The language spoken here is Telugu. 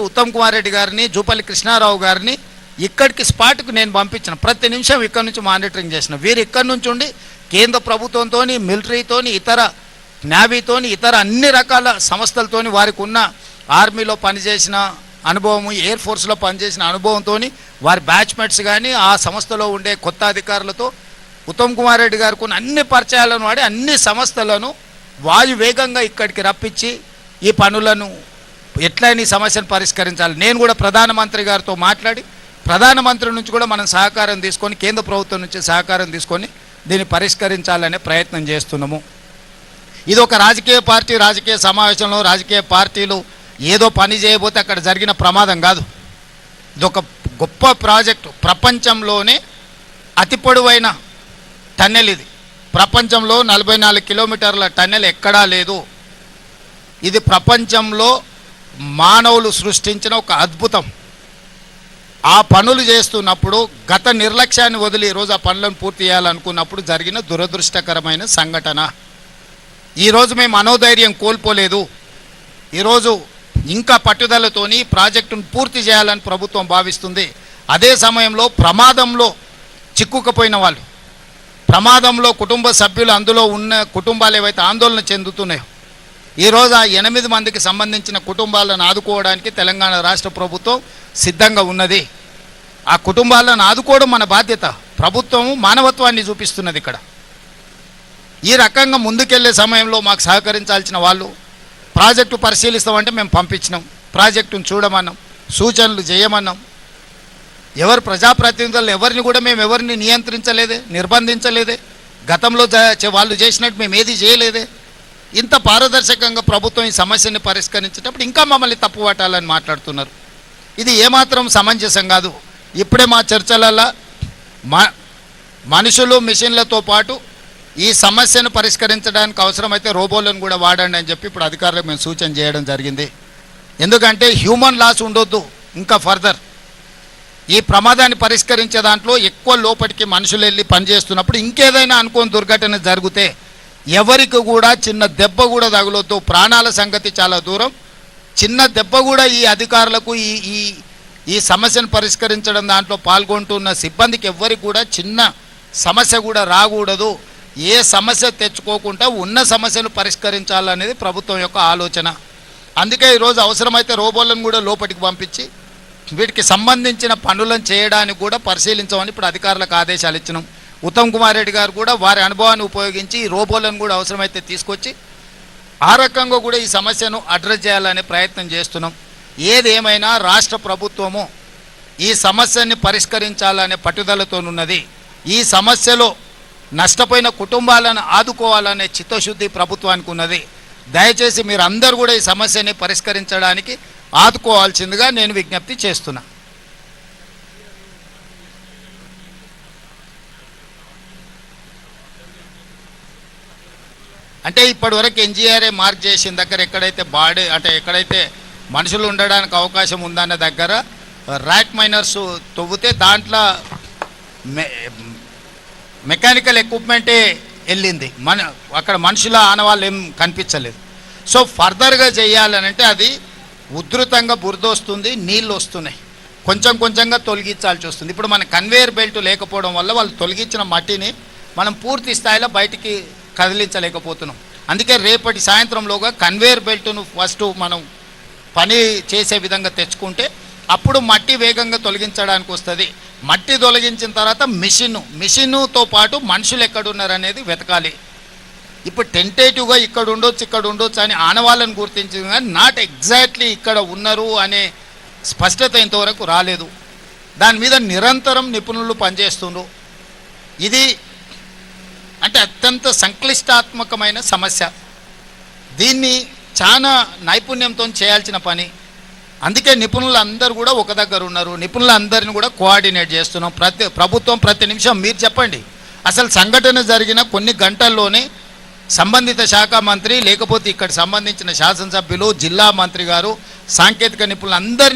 ఉత్తమ్ కుమార్ రెడ్డి గారిని జూపల్లి కృష్ణారావు గారిని ఇక్కడికి స్పాట్కు నేను పంపించిన ప్రతి నిమిషం ఇక్కడ నుంచి మానిటరింగ్ చేసిన వీరు ఇక్కడి నుంచి ఉండి కేంద్ర ప్రభుత్వంతో మిలిటరీతో ఇతర నేవీతోని ఇతర అన్ని రకాల సంస్థలతో వారికి ఉన్న ఆర్మీలో పనిచేసిన అనుభవం ఎయిర్ ఫోర్స్లో పనిచేసిన అనుభవంతో వారి బ్యాచ్మేట్స్ కానీ ఆ సంస్థలో ఉండే కొత్త అధికారులతో ఉత్తమ్ కుమార్ రెడ్డి గారికి ఉన్న అన్ని పరిచయాలను వాడి అన్ని సంస్థలను వాయువేగంగా ఇక్కడికి రప్పించి ఈ పనులను ఎట్లయినా ఈ సమస్యను పరిష్కరించాలి. నేను కూడా ప్రధానమంత్రి గారితో మాట్లాడి ప్రధానమంత్రి నుంచి కూడా మనం సహకారం తీసుకొని కేంద్ర ప్రభుత్వం నుంచి సహకారం తీసుకొని దీన్ని పరిష్కరించాలనే ప్రయత్నం చేస్తున్నాము. ఇది ఒక రాజకీయ సమావేశంలో రాజకీయ పార్టీలు ఏదో పని చేయబోతే అక్కడ జరిగిన ప్రమాదం కాదు. ఇదొక గొప్ప ప్రాజెక్టు. ప్రపంచంలోనే అతి పొడవైన టన్నెల్ ఇది. ప్రపంచంలో 44 కిలోమీటర్ల టన్నెల్ ఎక్కడా లేదు. ఇది ప్రపంచంలో మానవులు సృష్టించిన ఒక అద్భుతం. ఆ పనులు చేస్తున్నప్పుడు గత నిర్లక్ష్యాన్ని వదిలి ఈరోజు ఆ పనులను పూర్తి చేయాలనుకున్నప్పుడు జరిగిన దురదృష్టకరమైన సంఘటన. ఈరోజు మేము మనోధైర్యం కోల్పోలేదు. ఈరోజు ఇంకా పట్టుదలతోని ప్రాజెక్టును పూర్తి చేయాలని ప్రభుత్వం భావిస్తుంది. అదే సమయంలో ప్రమాదంలో చిక్కుకుపోయిన వాళ్ళు, ప్రమాదంలో కుటుంబ సభ్యులు, అందులో ఉన్న కుటుంబాలు ఏవైతే ఆందోళన చెందుతున్నాయో ఈరోజు ఆ 8 మందికి సంబంధించిన కుటుంబాలను ఆదుకోవడానికి తెలంగాణ రాష్ట్ర ప్రభుత్వం సిద్ధంగా ఉన్నది. ఆ కుటుంబాలను ఆదుకోవడం మన బాధ్యత. ప్రభుత్వం మానవత్వాన్ని చూపిస్తున్నది. ఇక్కడ ఈ రకంగా ముందుకెళ్లే సమయంలో మాకు సహకరించాల్సిన వాళ్ళు ప్రాజెక్టు పరిశీలిస్తామంటే మేము పంపించినాం, ప్రాజెక్టును చూడమన్నాం, సూచనలు చేయమన్నాం. ఎవరు ప్రజాప్రతినిధులు ఎవరిని కూడా మేము ఎవరిని నియంత్రించలేదే, నిర్బంధించలేదే. గతంలో వాళ్ళు చేసినట్టు మేము ఏది చేయలేదే. ఇంత పారదర్శకంగా ప్రభుత్వం ఈ సమస్యని పరిష్కరించేటప్పుడు ఇంకా మమ్మల్ని తప్పు పట్టాలని మాట్లాడుతున్నారు. ఇది ఏమాత్రం సమంజసం కాదు. ఇప్పుడే మా చర్చలలో మనుషులు మిషన్లతో పాటు ఈ సమస్యను పరిష్కరించడానికి అవసరమైతే రోబోలను కూడా వాడండి అని చెప్పి ఇప్పుడు అధికారులకు మేము సూచన చేయడం జరిగింది. ఎందుకంటే హ్యూమన్ లాస్ ఉండొద్దు. ఇంకా ఫర్దర్ ఈ ప్రమాదాన్ని పరిష్కరించే దాంట్లో ఎక్కువ లోపలికి మనుషులు వెళ్ళి పనిచేస్తున్నప్పుడు ఇంకేదైనా అనుకోని దుర్ఘటన జరిగితే ఎవరికి కూడా చిన్న దెబ్బ కూడా తగులొద్దు. ప్రాణాల సంగతి చాలా దూరం. చిన్న దెబ్బ కూడా ఈ అధికారులకు ఈ సమస్యను పరిష్కరించడం దాంట్లో పాల్గొంటున్న సిబ్బందికి ఎవ్వరికి కూడా చిన్న సమస్య కూడా రాకూడదు. ఏ సమస్య తెచ్చుకోకుండా ఉన్న సమస్యను పరిష్కరించాలనేది ప్రభుత్వం యొక్క ఆలోచన. అందుకే ఈరోజు అవసరమైతే రోబోలను కూడా లోపలికి పంపించి వీటికి సంబంధించిన పనులను చేయడానికి కూడా పరిశీలించమని ఇప్పుడు అధికారులకు ఆదేశాలు ఇచ్చినాం. ఉత్తమ్ కుమార్ రెడ్డి గారు కూడా వారి అనుభవాన్ని ఉపయోగించి ఈ రోబోలను కూడా అవసరమైతే తీసుకొచ్చి ఆ రకంగా కూడా ఈ సమస్యను అడ్రస్ చేయాలనే ప్రయత్నం చేస్తున్నాం. ఏదేమైనా రాష్ట్ర ప్రభుత్వము ఈ సమస్యని పరిష్కరించాలనే పట్టుదలతోనున్నది. ఈ సమస్యలో నష్టపోయిన కుటుంబాలను ఆదుకోవాలనే చిత్తశుద్ధి ప్రభుత్వానికి ఉన్నది. దయచేసి మీరు అందరూ కూడా ఈ సమస్యని పరిష్కరించడానికి ఆదుకోవాల్సిందిగా నేను విజ్ఞప్తి చేస్తున్నా. అంటే ఇప్పటివరకు ఎన్జీఆర్ఏ మార్క్ చేసిన దగ్గర ఎక్కడైతే బాడీ అంటే ఎక్కడైతే మనుషులు ఉండడానికి అవకాశం ఉందన్న దగ్గర ర్యాక్ మైనర్స్ తవ్వితే దాంట్లో మెకానికల్ ఎక్విప్మెంటే వెళ్ళింది. అక్కడ మనుషుల ఆనవాళ్ళు ఏం కనిపించలేదు. సో ఫర్దర్గా చేయాలనంటే అది ఉధృతంగా బురద వస్తుంది, నీళ్ళు వస్తున్నాయి, కొంచెంగా తొలగించాల్సి వస్తుంది. ఇప్పుడు మన కన్వేయర్ బెల్ట్ లేకపోవడం వల్ల వాళ్ళు తొలగించిన మట్టిని మనం పూర్తి స్థాయిలో బయటికి కదిలించలేకపోతున్నాం. అందుకే రేపటి సాయంత్రంలోగా కన్వేయర్ బెల్ట్ను ఫస్ట్ మనం పని చేసే విధంగా తెచ్చుకుంటే అప్పుడు మట్టి వేగంగా తొలగించడానికి వస్తుంది. మట్టి తొలగించిన తర్వాత మిషన్తో పాటు మనుషులు ఎక్కడున్నారనేది వెతకాలి. ఇప్పుడు టెంటేటివ్గా ఇక్కడ ఉండొచ్చు అని ఆనవాళ్ళని గుర్తించింది కానీ నాట్ ఎగ్జాక్ట్లీ ఇక్కడ ఉన్నారు అనే స్పష్టత ఇంతవరకు రాలేదు. దాని మీద నిరంతరం నిపుణులు పనిచేస్తున్నారు. ఇది అంటే అత్యంత సంక్లిష్టాత్మకమైన సమస్య. దీన్ని చాలా నైపుణ్యంతో చేయాల్సిన పని. అందుకే నిపుణులు అందరూ కూడా ఒక దగ్గర ఉన్నారు. నిపుణులందరిని కూడా కోఆర్డినేట్ చేస్తున్నాం. ప్రభుత్వం ప్రతి నిమిషం మీరు చెప్పండి, అసలు సంఘటన జరిగిన కొన్ని గంటల్లోనే సంబంధిత శాఖ మంత్రి లేకపోతే ఇక్కడ సంబంధించిన శాసనసభ్యులు, జిల్లా మంత్రి గారు, సాంకేతిక నిపుణులు అందరినీ